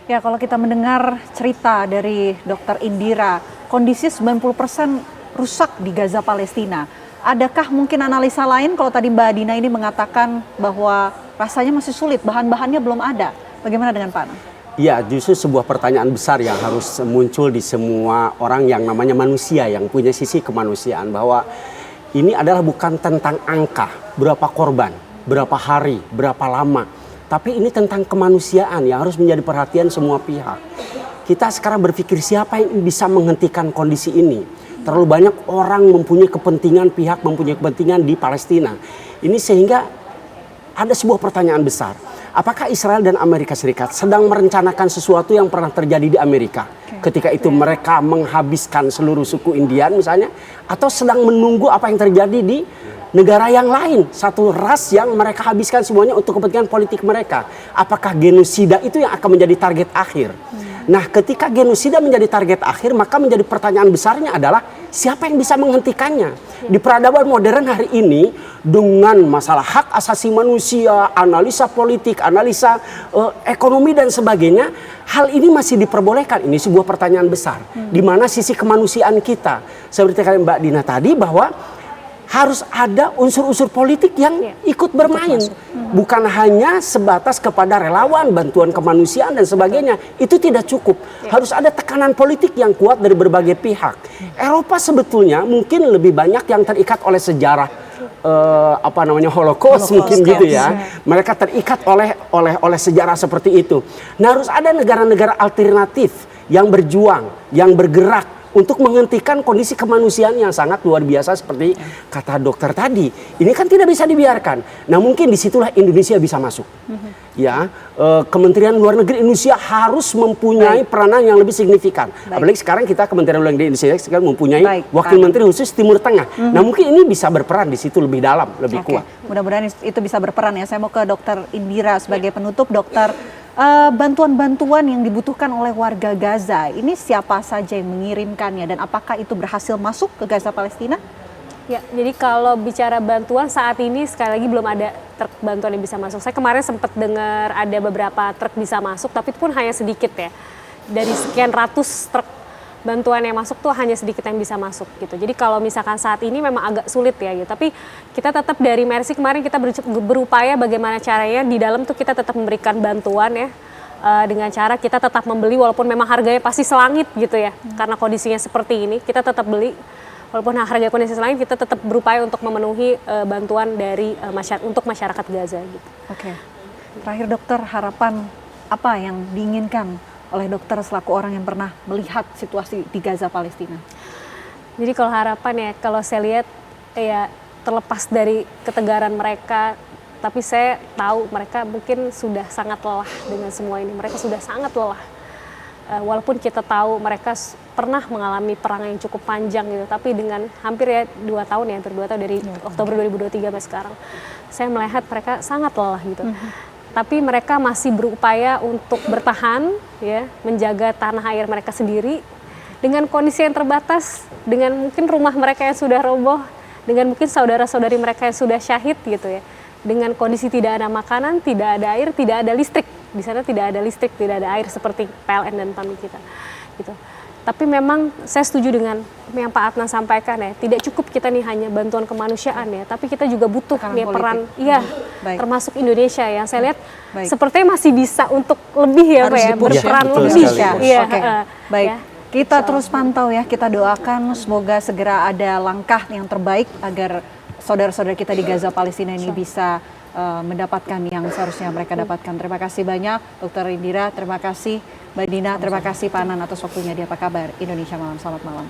Ya, kalau kita mendengar cerita dari Dokter Indira, kondisi 90% rusak di Gaza Palestina. Adakah mungkin analisa lain kalau tadi Mbak Dina ini mengatakan bahwa rasanya masih sulit, bahan-bahannya belum ada. Bagaimana dengan Pak Anang? Ya, justru sebuah pertanyaan besar yang harus muncul di semua orang yang namanya manusia, yang punya sisi kemanusiaan, bahwa ini adalah bukan tentang angka, berapa korban, berapa hari, berapa lama. Tapi ini tentang kemanusiaan yang harus menjadi perhatian semua pihak. Kita sekarang berpikir siapa yang bisa menghentikan kondisi ini. Terlalu banyak orang mempunyai kepentingan, pihak mempunyai kepentingan di Palestina. Ini sehingga ada sebuah pertanyaan besar. Apakah Israel dan Amerika Serikat sedang merencanakan sesuatu yang pernah terjadi di Amerika? Ketika itu mereka menghabiskan seluruh suku Indian misalnya. Atau sedang menunggu apa yang terjadi di negara yang lain, satu ras yang mereka habiskan semuanya untuk kepentingan politik mereka. Apakah genosida itu yang akan menjadi target akhir? Nah, ketika genosida menjadi target akhir, maka menjadi pertanyaan besarnya adalah siapa yang bisa menghentikannya? Di peradaban modern hari ini, dengan masalah hak asasi manusia, analisa politik, analisa ekonomi dan sebagainya, hal ini masih diperbolehkan. Ini sebuah pertanyaan besar. Di mana sisi kemanusiaan kita? Seperti kata Mbak Dina tadi, bahwa harus ada unsur-unsur politik yang ikut bermain. Bukan hanya sebatas kepada relawan, bantuan kemanusiaan dan sebagainya. Itu tidak cukup. Harus ada tekanan politik yang kuat dari berbagai pihak. Eropa sebetulnya mungkin lebih banyak yang terikat oleh sejarah Holocaust mungkin gitu ya. Mereka terikat oleh sejarah seperti itu. Nah, harus ada negara-negara alternatif yang berjuang, yang bergerak untuk menghentikan kondisi kemanusiaan yang sangat luar biasa seperti kata dokter tadi. Ini kan tidak bisa dibiarkan. Nah, mungkin disitulah Indonesia bisa masuk. Ya, Kementerian Luar Negeri Indonesia harus mempunyai peranan yang lebih signifikan. Apalagi sekarang kita Kementerian Luar Negeri Indonesia sekarang mempunyai Wakil Menteri khusus Timur Tengah. Nah, mungkin ini bisa berperan di situ lebih dalam, lebih kuat. Mudah-mudahan itu bisa berperan ya. Saya mau ke Dokter Indira sebagai penutup, Dokter. Bantuan-bantuan yang dibutuhkan oleh warga Gaza, ini siapa saja yang mengirimkannya dan apakah itu berhasil masuk ke Gaza Palestina? Ya, jadi kalau bicara bantuan saat ini sekali lagi belum ada truk bantuan yang bisa masuk. Saya kemarin sempat dengar ada beberapa truk bisa masuk, tapi itu pun hanya sedikit ya. Dari sekian ratus truk bantuan yang masuk tuh hanya sedikit yang bisa masuk gitu. Jadi kalau misalkan saat ini memang agak sulit ya gitu. Tapi kita tetap dari Mercy kemarin kita berupaya bagaimana caranya di dalam tuh kita tetap memberikan bantuan ya. Dengan cara kita tetap membeli walaupun memang harganya pasti selangit gitu ya. Karena kondisinya seperti ini kita tetap beli. Walaupun harga kondisi selangit kita tetap berupaya untuk memenuhi bantuan dari untuk masyarakat Gaza gitu. Oke. Terakhir dokter, harapan apa yang diinginkan oleh dokter selaku orang yang pernah melihat situasi di Gaza Palestina? Jadi kalau harapan ya, kalau saya lihat ya terlepas dari ketegaran mereka, tapi saya tahu mereka mungkin sudah sangat lelah dengan semua ini. Mereka sudah sangat lelah. Walaupun kita tahu mereka pernah mengalami perang yang cukup panjang gitu, tapi dengan hampir ya 2 tahun ya, hampir 2 tahun dari Oktober 2023 sampai sekarang, saya melihat mereka sangat lelah gitu. Tapi mereka masih berupaya untuk bertahan, ya, menjaga tanah air mereka sendiri dengan kondisi yang terbatas, dengan mungkin rumah mereka yang sudah roboh, dengan mungkin saudara-saudari mereka yang sudah syahid gitu ya, dengan kondisi tidak ada makanan, tidak ada air, tidak ada listrik. Di sana tidak ada listrik, tidak ada air seperti PLN dan PAMI kita, gitu. Tapi memang saya setuju dengan yang Pak Adnan sampaikan ya, tidak cukup kita nih hanya bantuan kemanusiaan ya, tapi kita juga butuh nih peran, iya, termasuk Indonesia yang saya lihat sepertinya masih bisa untuk lebih ya Pak ya, berperan lebih. Iya, baik. Ya. Kita terus pantau ya, kita doakan semoga segera ada langkah yang terbaik agar saudara-saudara kita di Gaza Palestina ini bisa mendapatkan yang seharusnya mereka dapatkan. Terima kasih banyak Dokter Indira, terima kasih Mbak Dina, terima kasih Pak Anan atas waktunya di Apa Kabar Indonesia Malam. Selamat malam.